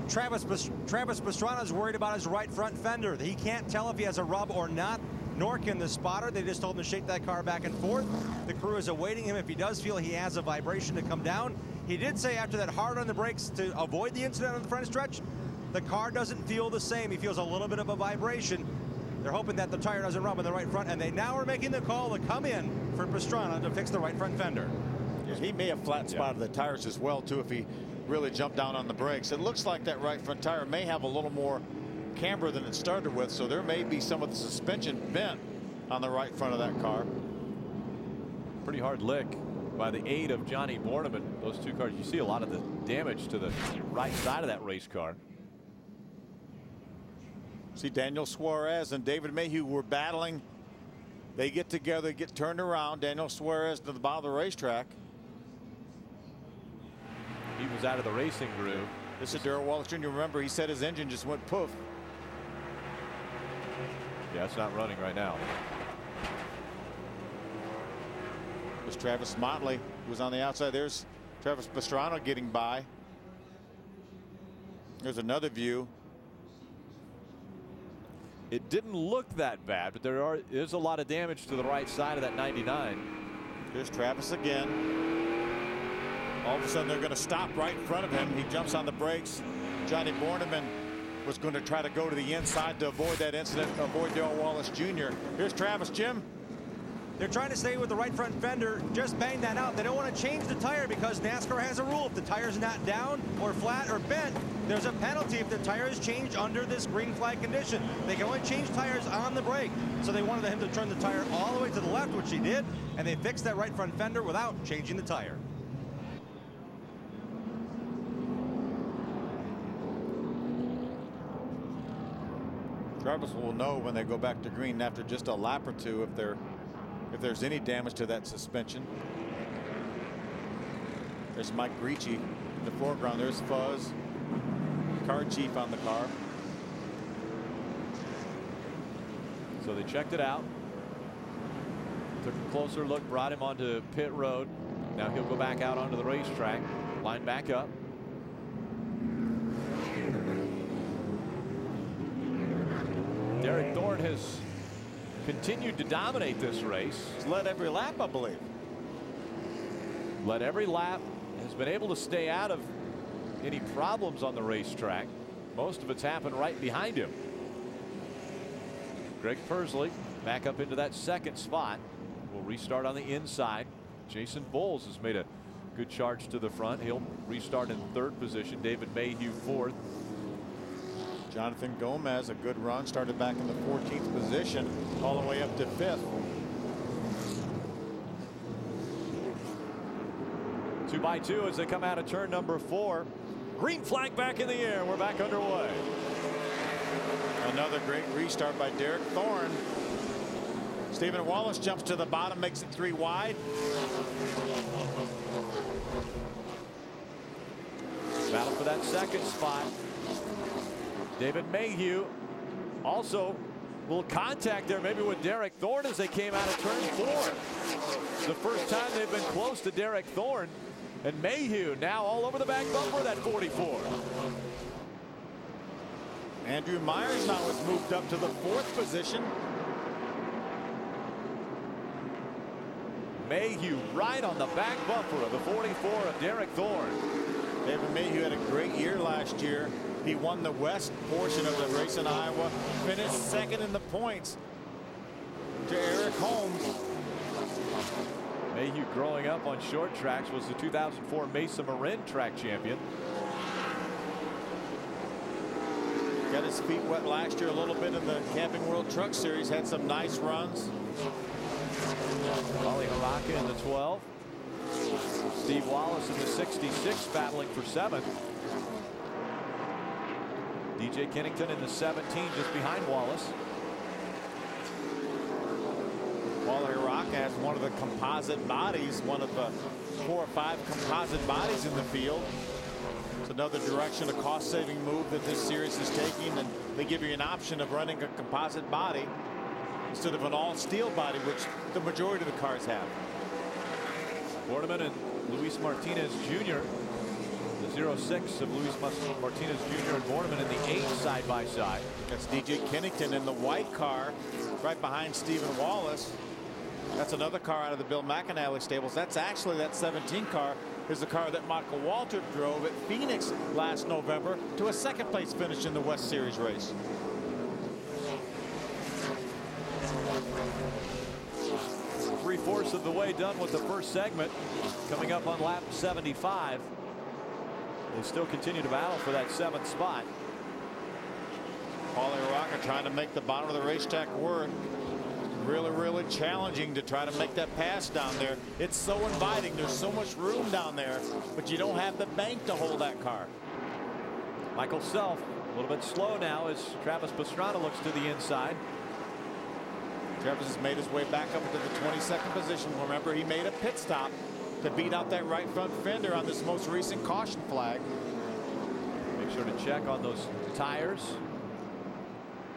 Travis Pastrana is worried about his right front fender. He can't tell if he has a rub or not, nor can the spotter. They just told him to shake that car back and forth. The crew is awaiting him if he does feel he has a vibration to come down. He did say after that hard on the brakes to avoid the incident on the front stretch, the car doesn't feel the same. He feels a little bit of a vibration. They're hoping that the tire doesn't rub in the right front, and they now are making the call to come in for Pastrana to fix the right front fender. Yeah, he may have flat spotted the tires as well, too, if he really jumped down on the brakes. It looks like that right front tire may have a little more camber than it started with, so there may be some of the suspension bent on the right front of that car. Pretty hard lick by the aid of Johnny Borneman. Those two cars, you see a lot of the damage to the right side of that race car. See, Daniel Suarez and David Mayhew were battling. They get together, get turned around. Daniel Suarez to the bottom of the racetrack. He was out of the racing groove. This is Darrell Wallace Jr. Remember, he said his engine just went poof. Yeah, it's not running right now. There's Travis Motley, who was on the outside. There's Travis Pastrana getting by. There's another view. It didn't look that bad, but there is a lot of damage to the right side of that 99. Here's Travis again. All of a sudden they're going to stop right in front of him. He jumps on the brakes. Johnny Borneman was going to try to go to the inside to avoid that incident, avoid Darrell Wallace Jr. Here's Travis. Jim. They're trying to stay with the right front fender. Just bang that out. They don't want to change the tire because NASCAR has a rule. If the tire's not down or flat or bent, there's a penalty if the tire is changed under this green flag condition. They can only change tires on the brake. So they wanted him to turn the tire all the way to the left, which he did, and they fixed that right front fender without changing the tire. Travis will know when they go back to green after just a lap or two if there's any damage to that suspension. There's Mike Ricci in the foreground. There's Fuzz, car chief on the car. So they checked it out, took a closer look, brought him onto pit road. Now he'll go back out onto the racetrack, line back up. Derek Thorne has continued to dominate this race. He's led every lap, I believe. Led every lap, has been able to stay out of any problems on the racetrack. Most of it's happened right behind him. Greg Pursley back up into that second spot. Will restart on the inside. Jason Bowles has made a good charge to the front. He'll restart in third position. David Mayhew fourth. Jonathan Gomez, a good run, started back in the 14th position all the way up to 5th. 2 by 2 as they come out of turn number 4. Green flag back in the air. We're back underway. Another great restart by Derek Thorne. Stephen Wallace jumps to the bottom, makes it 3 wide. Battle for that second spot. David Mayhew also will contact there maybe with Derek Thorne as they came out of turn 4. The first time they've been close to Derek Thorne, and Mayhew now all over the back bumper of that 44. Andrew Myers now has moved up to the 4th position. Mayhew right on the back bumper of the 44 of Derek Thorne. David Mayhew had a great year last year. He won the west portion of the race in Iowa, finished second in the points to Eric Holmes. Mayhew growing up on short tracks was the 2004 Mesa Marin track champion. Got his feet wet last year a little bit in the Camping World Truck Series, had some nice runs. Ollie Haraka in the 12. Steve Wallace in the 66 battling for 7th. DJ Kennington in the 17 just behind Wallace. Wally Rock has one of the composite bodies, one of the 4 or 5 composite bodies in the field. It's another direction, a cost-saving move that this series is taking, and they give you an option of running a composite body instead of an all-steel body, which the majority of the cars have. Borneman and Luis Martinez Jr. This 06 of Luis Martinez Jr. and Borneman in the 8 side-by-side. That's DJ Kennington in the white car right behind Stephen Wallace. That's another car out of the Bill McAnally stables. That's actually that 17 car is the car that Michael Waltrip drove at Phoenix last November to a second place finish in the West Series race. Three-fourths of the way done with the first segment. Coming up on lap 75. They still continue to battle for that 7th spot. Paulie Rocca trying to make the bottom of the racetrack work. Really challenging to try to make that pass down there. It's so inviting. There's so much room down there, but you don't have the bank to hold that car. Michael Self a little bit slow now as Travis Pastrana looks to the inside. Travis has made his way back up into the 22nd position. Remember, he made a pit stop to beat out that right front fender on this most recent caution flag. Make sure to check on those tires.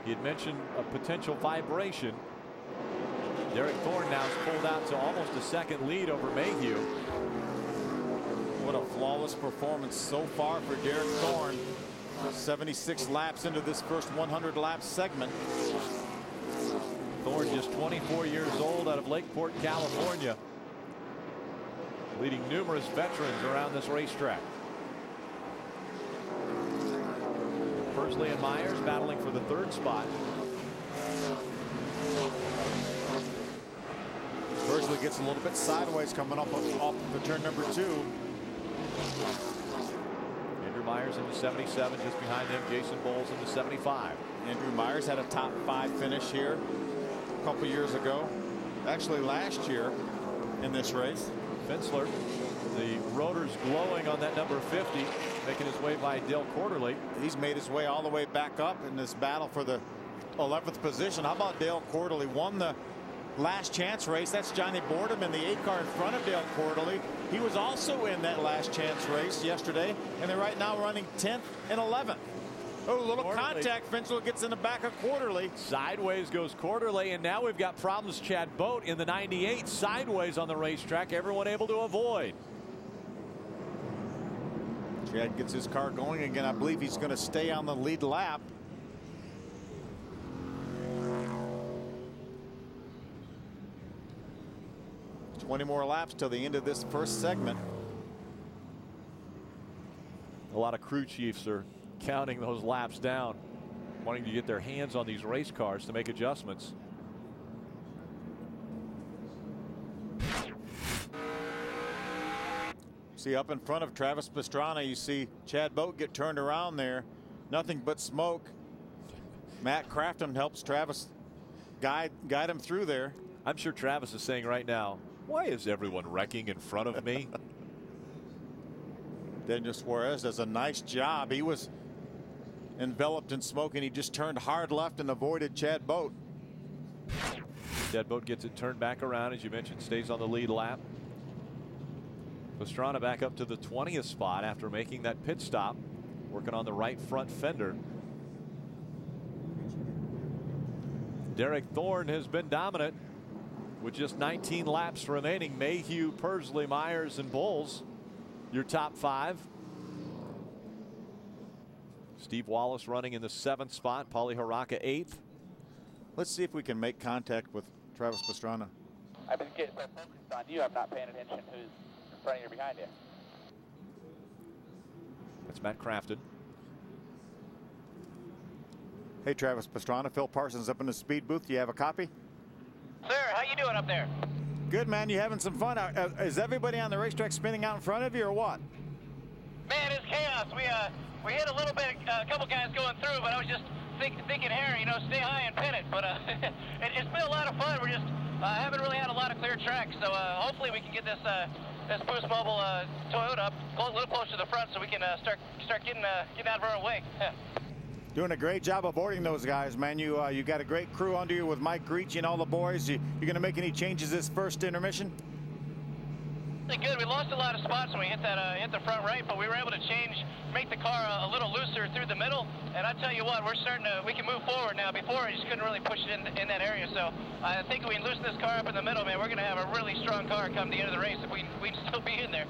He had mentioned a potential vibration. Derek Thorne now is pulled out to almost a second lead over Mayhew. What a flawless performance so far for Derek Thorne. 76 laps into this first 100 lap segment. Thorne just 24 years old out of Lakeport, California, leading numerous veterans around this racetrack. Persley and Myers battling for the 3rd spot. Persley gets a little bit sideways coming up off the turn number 2. Andrew Myers in the 77, just behind him Jason Bowles in the 75. Andrew Myers had a top 5 finish here a couple years ago, actually last year in this race. Fensler, the rotors glowing on that number 50, making his way by Dale Quarterly. He's made his way all the way back up in this battle for the 11th position. How about Dale Quarterly? Won the last chance race. That's Johnny Boardman, the 8 car in front of Dale Quarterly. He was also in that last chance race yesterday, and they're right now running 10th and 11th. Oh, a little contact. Fensler gets in the back of Quarterly. Sideways goes Quarterly, and now we've got problems. Chad Boat in the 98 sideways on the racetrack. Everyone able to avoid. Chad gets his car going again. I believe he's going to stay on the lead lap. Twenty more laps till the end of this first segment. A lot of crew chiefs are counting those laps down, wanting to get their hands on these race cars to make adjustments. See up in front of Travis Pastrana, you see Chad Boat get turned around there. Nothing but smoke. Matt Crafton helps Travis guide him through there. I'm sure Travis is saying right now, why is everyone wrecking in front of me? Daniel Suarez does a nice job. He was enveloped in smoke and he just turned hard left and avoided Chad Boat. Chad Boat gets it turned back around, as you mentioned, stays on the lead lap. Pastrana back up to the 20th spot after making that pit stop, working on the right front fender. Derek Thorne has been dominant with just 19 laps remaining. Mayhew, Persley, Myers, and Bowles, your top 5. Steve Wallace running in the 7th spot. Paulie Haraka 8th. Let's see if we can make contact with Travis Pastrana. I've been getting so focused on you, I'm not paying attention who's in front of you or behind you. That's Matt Crafton. Hey, Travis Pastrana. Phil Parsons up in the speed booth. Do you have a copy? Sir, how you doing up there? Good, man. You having some fun? Is everybody on the racetrack spinning out in front of you or what? Man, it's chaos. We hit a little bit, a couple guys going through, but I was just thinking, Harry, stay high and pin it. But it's been a lot of fun. We're just haven't really had a lot of clear tracks, so hopefully we can get this Boost Mobile Toyota up a little closer to the front, so we can start getting out of our own way. Doing a great job avoiding those guys, man. You got a great crew under you with Mike Greachy and all the boys. You going to make any changes this first intermission? Good. We lost a lot of spots when we hit the front right, but we were able to make the car a little looser through the middle. And I tell you what, we can move forward now. Before, we just couldn't really push it in that area. So I think if we loosen this car up in the middle, man, we're going to have a really strong car come the end of the race if we'd still be in there.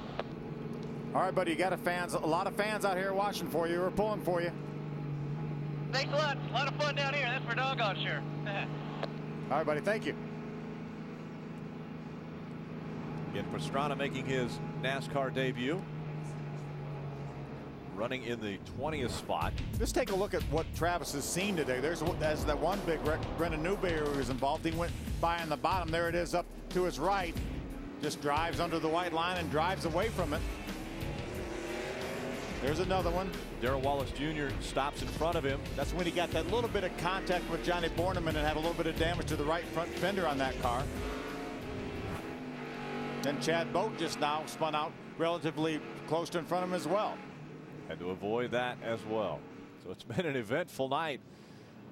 All right, buddy, you got a lot of fans out here watching for you. We're pulling for you. Thanks a lot. A lot of fun down here. That's for doggone sure. All right, buddy, thank you. Again, Pastrana making his NASCAR debut. Running in the 20th spot. Just take a look at what Travis has seen today. There's that one big wreck. Brendan Newberry was involved. He went by on the bottom. There it is up to his right. Just drives under the white line and drives away from it. There's another one. Darrell Wallace Jr. stops in front of him. That's when he got that little bit of contact with Johnny Borneman and had a little bit of damage to the right front fender on that car. Then Chad Boat just now spun out relatively close to in front of him as well. Had to avoid that as well. So it's been an eventful night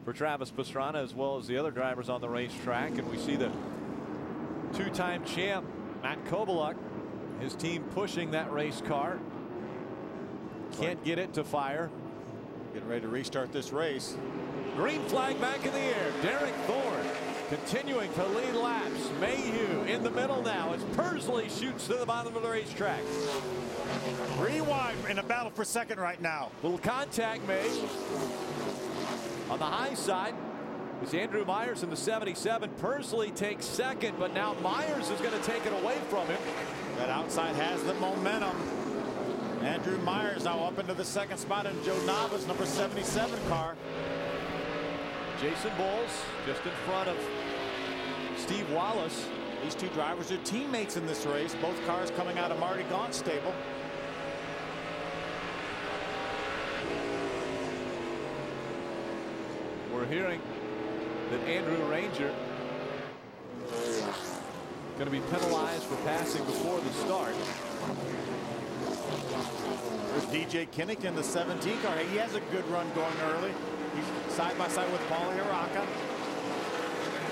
for Travis Pastrana as well as the other drivers on the racetrack. And we see the two-time champ Matt Kobaluk, his team pushing that race car. Can't get it to fire. Getting ready to restart this race. Green flag back in the air. Derek Thorne continuing to lead laps. Mayhew in the middle now as Pursley shoots to the bottom of the racetrack. Rewind in a battle for second right now. Little contact made on the high side. It's Andrew Myers in the 77. Pursley takes second, but now Myers is going to take it away from him. That outside has the momentum. Andrew Myers now up into the second spot in Joe Nava's number 77 car. Jason Bowles just in front of Steve Wallace. These two drivers are teammates in this race. Both cars coming out of Marty Gaunt's stable. We're hearing that Andrew Ranger going to be penalized for passing before the start. There's DJ Kinnick in the 17 car. He has a good run going early. He's side by side with Paulie Haraka.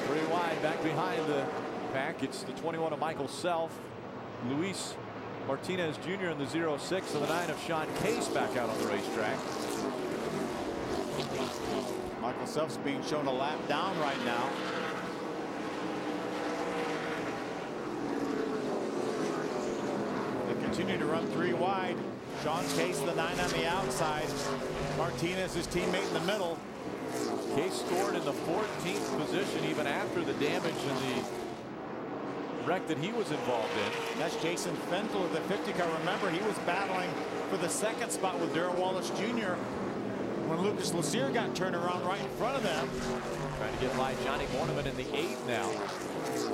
Pretty wide back behind the pack. It's the 21 of Michael Self. Luis Martinez Jr. in the 06 and the 9 of Sean Case back out on the racetrack. Michael Self's being shown a lap down right now. They continue to run 3 wide. Sean Case, the 9 on the outside. Martinez, his teammate in the middle. Case scored in the 14th position even after the damage and the wreck that he was involved in. That's Jason Fentel of the 50 car. Remember, he was battling for the second spot with Darrell Wallace Jr. when Lucas Lassier got turned around right in front of them. Trying to get by Johnny Borneman in the 8 now.